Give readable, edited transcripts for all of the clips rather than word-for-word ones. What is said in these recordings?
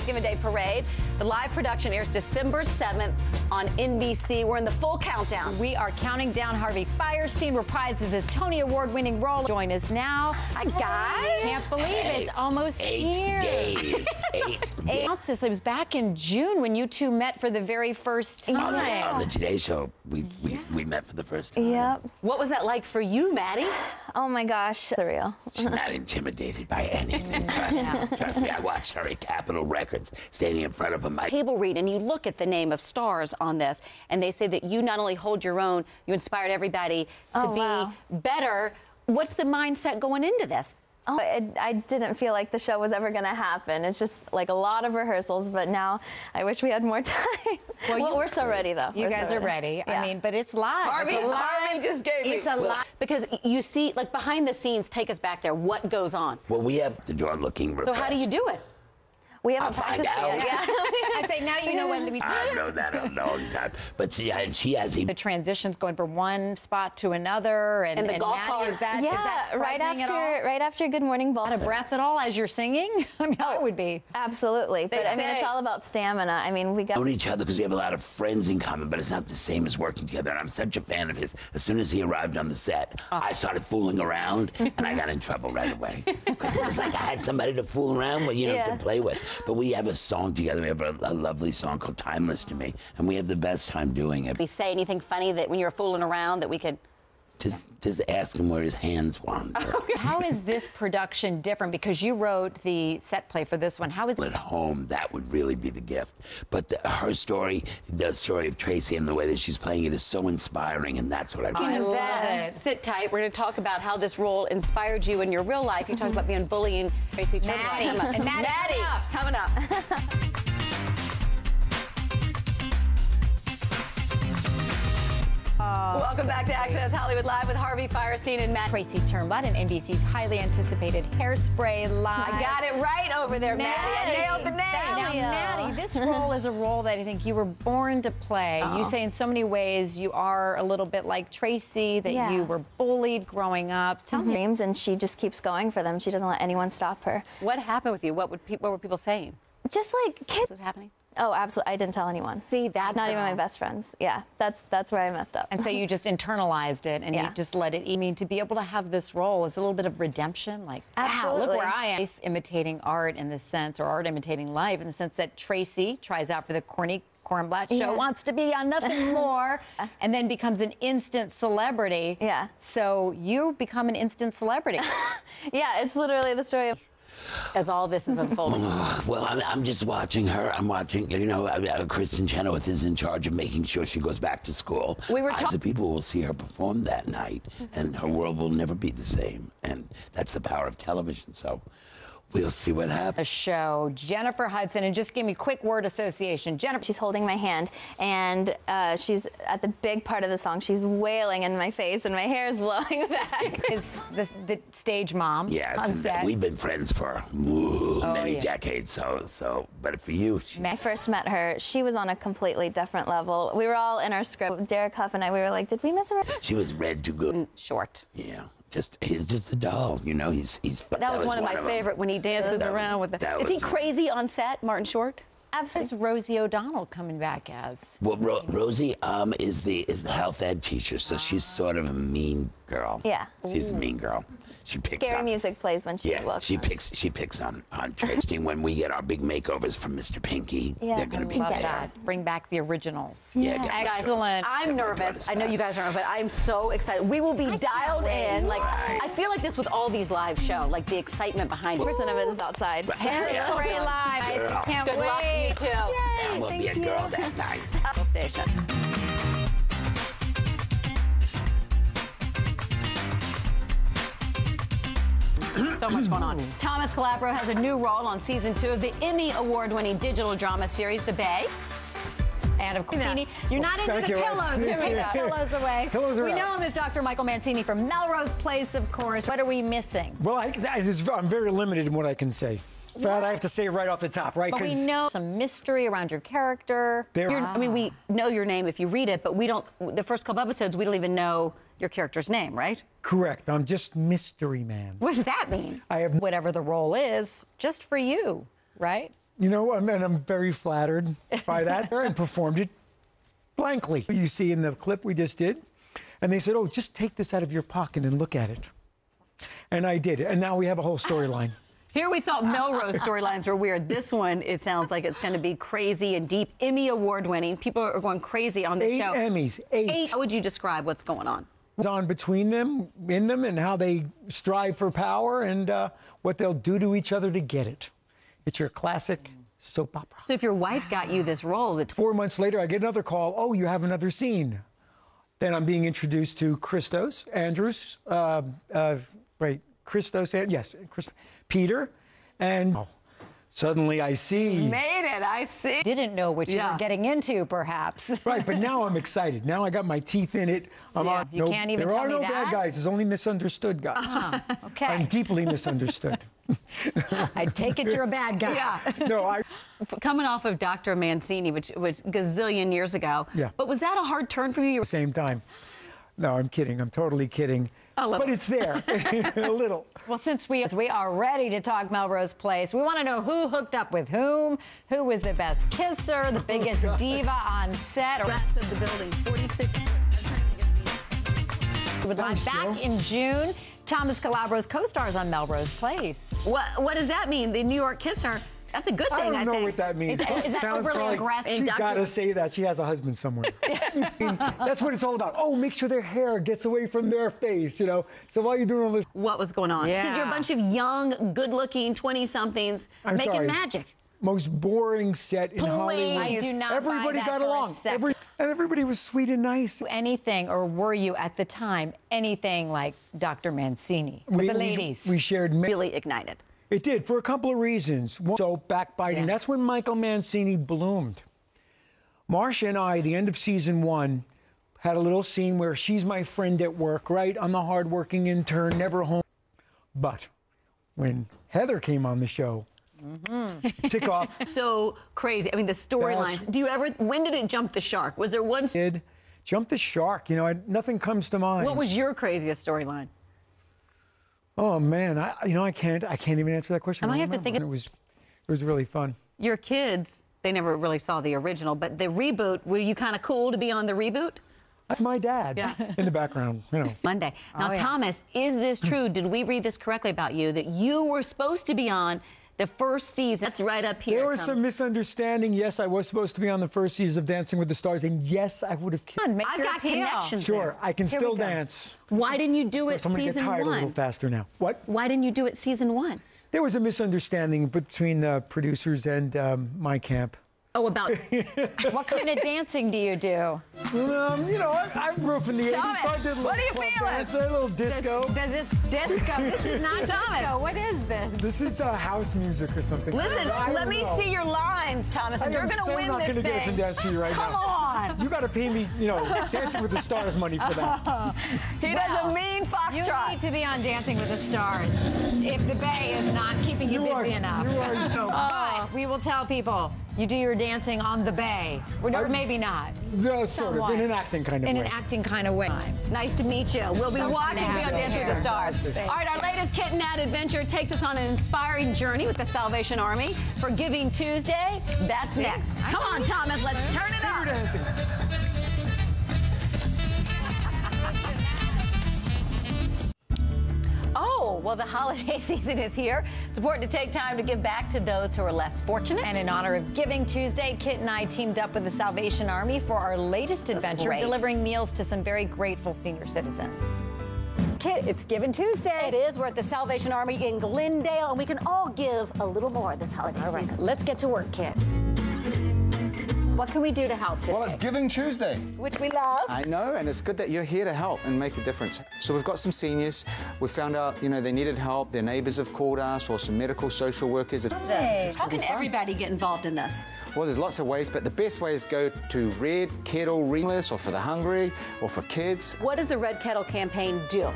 Thanksgiving Day Parade. The live production airs December 7th on NBC. We're in the full countdown. We are counting down Harvey Fierstein reprises his Tony Award-winning role. Join us now. Hi, guys. Can't believe it's almost 8 here. days. 8 days. This. It was back in June when you two met for the very first time. On the Today Show, we met for the first time. Yep. What was that like for you, Maddie? Oh my gosh, surreal. She's not intimidated by anything. Trust me. I watched her at Capitol Records, standing in front of a mic. Table read, and you look at the name of stars on this, and they say that you not only hold your own, you inspired everybody to be better. What's the mindset going into this? Oh, I didn't feel like the show was ever going to happen. It's just like a lot of rehearsals, but now I wish we had more time. Well, we're so ready, though. You guys are ready. Yeah. I mean, but it's live. Harvey just gave me. It's a live. Because you see, like, behind the scenes, take us back there. What goes on? Well, we have the door looking refreshed. So how do you do it? We haven't I'll find practiced out. yet. Yeah. I say now you know when we. I've known that a long time. But she has The transitions going from one spot to another, and the golf Maddie, carts. is that right frightening at all? after Good Morning Ball. Out of breath at all as you're singing? I mean, I would be. Absolutely, but I mean, it's all about stamina. I mean, we got known each other because we have a lot of friends in common, but it's not the same as working together. And I'm such a fan of his. As soon as he arrived on the set, I started fooling around, and I got in trouble right away because it was like I had somebody to fool around with, to play with. But we have a song together. We have a lovely song called "Timeless to Me," and we have the best time doing it. We say anything funny that when you're fooling around that we could. Just ask him where his hands wander. How is this production different? Because you wrote the set play for this one. How is it? At home, that would really be the gift. But her story, the story of Tracy and the way that she's playing it is so inspiring, and that's what I love it. Sit tight. We're going to talk about how this role inspired you in your real life. You talked about being bullying Tracy. Maddie, coming up. Welcome back to Access Hollywood Live with Harvey Fierstein and Matt. Tracy Turnblad and NBC's highly anticipated Hairspray Live. I got it right over there, Maddie. I nailed the name. Now, Maddie, this role is a role that I think you were born to play. You say in so many ways you are a little bit like Tracy, that you were bullied growing up. Tell me. dreams, and she just keeps going for them. She doesn't let anyone stop her. What happened with you? What were people saying? Just like kids. What was happening? Oh, absolutely. I didn't tell anyone. See, that's not even my best friends. Yeah, that's where I messed up. And so you just internalized it, and you just let it. I mean, to be able to have this role is a little bit of redemption. Like, wow, look where I am. Imitating art in the sense, or art imitating life in the sense that Tracy tries out for the Cornblatt show, wants to be on Nothing More, and then becomes an instant celebrity. Yeah. So you become an instant celebrity. Yeah, it's literally the story of. As all this is unfolding. Well, I'm just watching her. I'm watching, Kristen Chenoweth is in charge of making sure she goes back to school. We were The people will see her perform that night, and her world will never be the same. And that's the power of television. So we'll see what happens. A show, Jennifer Hudson, and just give me quick word association. Jennifer. She's holding my hand, and she's at the big part of the song. She's wailing in my face, and my hair is blowing back. Is the stage mom? Yes, on set. we've been friends for many decades. So, but for you, When I first met her, she was on a completely different level. We were all in our script. Derek Huff and I, we were like, did we miss her? she was read too good. Short. Yeah. He's just a doll, He's That was one of my favorite when he dances around with the. Is he crazy on set, Martin Short? Absolutely. Is Rosie O'Donnell coming back as? Well, Rosie is the health ed teacher, so she's sort of a mean girl. Yeah. She's a mean girl. She picks Scary on, music plays when she walks. She picks on Tracy. When we get our big makeovers from Mr. Pinky, they're going to be Love there. that. Bring back the originals. Yeah, excellent. I'm nervous. I know you guys aren't, but I'm so excited. We will be dialed in. Like, I feel like this with all these live shows, like the excitement behind it. 1% of it is outside. Hairspray Live. I can't Good luck to you too. I will be a girl that night. Station. So much going on. Thomas Calabro has a new role on season 2 of the Emmy award-winning digital drama series, The Bay. And of course, you're not into the pillows. Give me the pillows away. We know him as Dr. Michael Mancini from Melrose Place, of course. What are we missing? Well, I'm very limited in what I can say. That I have to say right off the top, right? But we know some mystery around your character. I mean, we know your name if you read it, but we don't. The first couple episodes, we don't even know your character's name, right? Correct. I'm just Mystery Man. What does that mean? I have whatever the role is, just for you, right? You know, and I'm very flattered by that, and performed it blankly. You see in the clip we just did, and they said, "Oh, just take this out of your pocket and look at it." And I did, and now we have a whole storyline. Here we thought Melrose storylines were weird. This one, it sounds like it's going to be crazy and deep. Emmy award-winning. People are going crazy on this show. 8 Emmys, 8. How would you describe what's going on? On between them, in them, and how they strive for power and what they'll do to each other to get it. It's your classic soap opera. So if your wife got you this role... 4 months later, I get another call. Oh, you have another scene. Then I'm being introduced to Christos, Andrews, Christos, Peter, and suddenly I see. Made it, I see. Didn't know what you were getting into, perhaps. Right, but now I'm excited. Now I got my teeth in it. You can't even tell me that? There are no bad guys. There's only misunderstood guys. Okay. I'm deeply misunderstood. I take it you're a bad guy. Yeah. No, Coming off of Dr. Mancini, which was gazillion years ago. Yeah. But was that a hard turn for you? Same time. No, I'm kidding. I'm totally kidding. But it's there, a little. Well, since we are ready to talk Melrose Place, we want to know who hooked up with whom, who was the best kisser, the biggest diva on set. Rats of the building, 46. Back in June, Thomas Calabro's co-stars on Melrose Place. What does that mean? The New York kisser? That's a good thing, I don't know what that means. Is that overly aggressive? She's got to say that. She has a husband somewhere. I mean, that's what it's all about. Oh, make sure their hair gets away from their face, you know. So while you're doing all this... What was going on? Because you're a bunch of young, good-looking 20-somethings making magic. Most boring set in Hollywood. I do not Everybody buy that got along. And everybody was sweet and nice. Anything, or were you at the time, anything like Dr. Mancini with the ladies? We shared... Really ignited. It did, for a couple of reasons. One, so backbiting. That's when Michael Mancini bloomed. Marcia and I, the end of season 1, had a little scene where she's my friend at work, right? I'm the hardworking intern, never home. But when Heather came on the show, tick off. So crazy. I mean, the storylines. Do you ever, when did it jump the shark? Was there one? Did jump the shark, you know, nothing comes to mind. What was your craziest storyline? Oh man, I can't even answer that question. I have to think it was really fun. Your kids, they never really saw the original, but the reboot, were you kind of cool to be on the reboot? That's my dad in the background, you know. Monday. Now, Thomas, is this true? Did we read this correctly about you, that you were supposed to be on the first season? That's right up here. There was some misunderstanding. Yes, I was supposed to be on the first season of Dancing with the Stars, and yes, I would have killed. I've got connections Sure, there. I can still dance. Why didn't you do it I'm gonna season get tired 1? a little faster now. What? Why didn't you do it season 1? There was a misunderstanding between the producers and my camp. Oh, about... What kind of dancing do you do? You know, I grew up in the 80s, so I did a little dance, a little disco. Does this disco? This is not disco. What is this? This is house music or something. Listen, let me see your lines, Thomas. You're going to win I'm not going to get up and dance for you right now. Come on. You got to pay me, you know, Dancing with the Stars money for that. He does a mean foxtrot. You need to be on Dancing with the Stars if the Bay is not keeping you busy enough. You are. But we will tell people you do your dancing on the Bay, or maybe not. Sort of, in an acting kind of way. In an acting kind of way. Nice to meet you. We'll be watching you on Dancing with the Stars. All right, our latest Kit and Nat adventure takes us on an inspiring journey with the Salvation Army for Giving Tuesday. That's next. Come on, Thomas, let's turn it up. Oh, well, the holiday season is here. It's important to take time to give back to those who are less fortunate. And in honor of Giving Tuesday, Kit and I teamed up with the Salvation Army for our latest adventure, delivering meals to some very grateful senior citizens. Kit, it's Giving Tuesday. It is. We're at the Salvation Army in Glendale, and we can all give a little more this holiday season. Let's get to work, Kit. What can we do to help today? Well, it's Giving Tuesday. Which we love. I know, and it's good that you're here to help and make a difference. So we've got some seniors. We found out, you know, they needed help. Their neighbors have called us, or some medical social workers. How can everybody get involved in this? Well, there's lots of ways, but the best way is go to Red Kettle Ringless, or for the hungry, or for kids. What does the Red Kettle campaign do?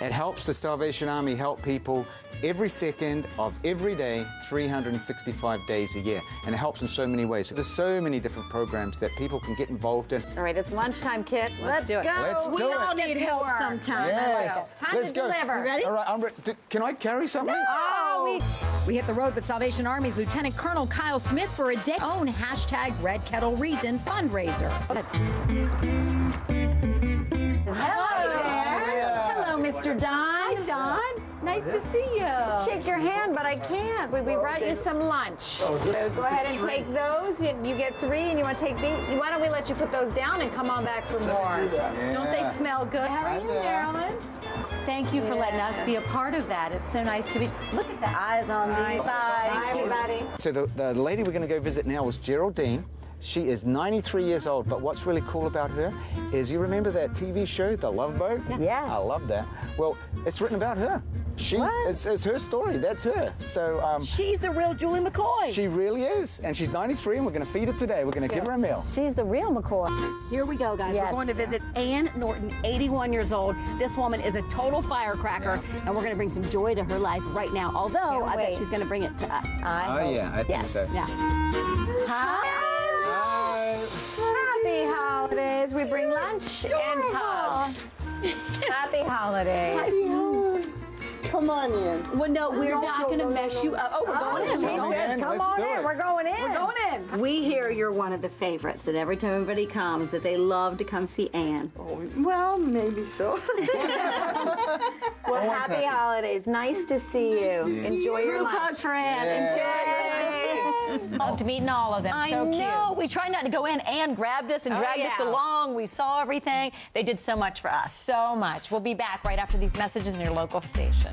It helps the Salvation Army help people every second of every day, 365 days a year. And it helps in so many ways. There's so many different programs that people can get involved in. All right, it's lunchtime, Kit. Let's do it. Let's do it. We all need help sometimes. Yes. Time to deliver. Ready? All right, can I carry something? Oh, week. We hit the road with Salvation Army's Lieutenant Colonel Kyle Smith for a day-own #RedKettleReason fundraiser. Hello there. Hello, Mr. Don. Hi, Don. Nice to see you. Shake your hand, but I can't. We brought you some lunch. So go ahead and take those. You get 3, and you want to take these. Why don't we let you put those down and come on back for more? Yeah. Don't they smell good? How are you, Marilyn? Thank you for letting us be a part of that. It's so nice to be. Look at the eyes on these. Bye, everybody. So the lady we're going to go visit now is Geraldine. She is 93 years old, but what's really cool about her is, you remember that TV show, The Love Boat? Yes. I love that. Well, it's written about her. It's her story. That's her. So she's the real Julie McCoy. She really is, and she's 93, and we're going to feed her today. We're going to give her a meal. She's the real McCoy. Here we go, guys. We're going to visit Ann Norton, 81 years old. This woman is a total firecracker, and we're going to bring some joy to her life right now. Although I bet she's going to bring it to us. Oh yeah, I think so. Yeah. Hi. Happy holidays. We bring lunch and hugs. Happy holidays. Come on in. Well, no, we're not going to mess you up. Oh, we're going in. Come on in. We're going in. We're going in. We hear you're one of the favorites, that every time everybody comes, that they love to come see Ann. Oh, well, maybe so. Well, happy holidays. Nice to see you. Enjoy your Group lunch. hug for Ann. Enjoy. Loved meeting all of them. I So know. cute. We tried not to go in. Ann grabbed us and dragged us along. We saw everything. They did so much for us. So much. We'll be back right after these messages in your local station.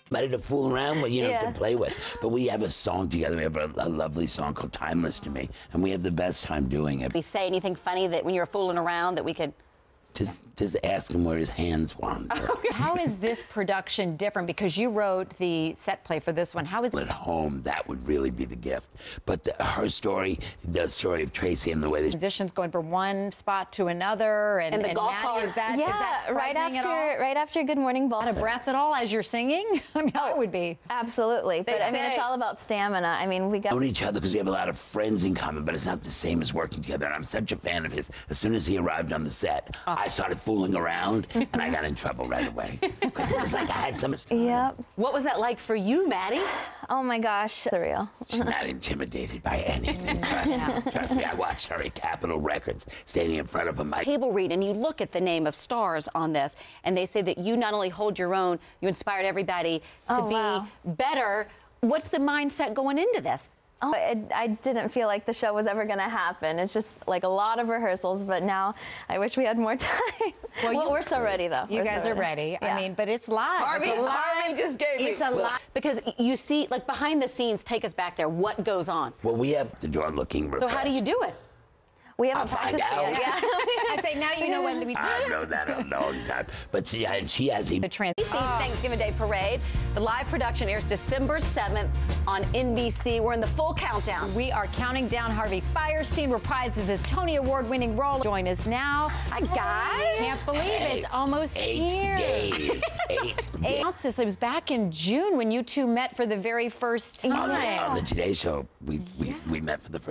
Somebody to fool around with, to play with. But we have a song together. We have a lovely song called Timeless to Me, and we have the best time doing it. We say anything funny that when you're fooling around that we could... Just ask him where his hands wander. How is this production different? Because you wrote the set play for this one. How is it? At home, that would really be the gift. But her story, the story of Tracy and the way that musicians going from one spot to another, and the golf Maddie, carts. is that right after Good Morning Ball. Out of breath at all as you're singing? I mean, I would be. Absolutely. But I mean, it's all about stamina. I mean, we got known each other because we have a lot of friends in common, but it's not the same as working together. And I'm such a fan of his. As soon as he arrived on the set, I started fooling around, and I got in trouble right away. Because it was like I had some... Yep. What was that like for you, Maddie? Oh my gosh, surreal. She's not intimidated by anything. Trust me, I watched her at Capitol Records, standing in front of a mic. Table read, and you look at the name of stars on this, and they say that you not only hold your own, you inspired everybody to be better. What's the mindset going into this? Oh, I didn't feel like the show was ever going to happen. It's just like a lot of rehearsals, but now I wish we had more time. Well, we're so ready, though. You guys are ready. Yeah. I mean, but it's live. Harvey just gave me. It's a live. Because you see, like behind the scenes, take us back there. What goes on? Well, we have the door looking refreshed. So how do you do it? We haven't find practiced out. yet. Yeah. I say now you know when we. I know that a long time. But she has The trans. NBC's Thanksgiving Day Parade. The live production airs December 7th on NBC. We're in the full countdown. We are counting down. Harvey Fierstein reprises his Tony Award-winning role. Join us now. Hi, guys. Can't believe it's almost 8 here. days. 8 days. This. It was back in June when you two met for the very first time. On the Today Show, we met for the first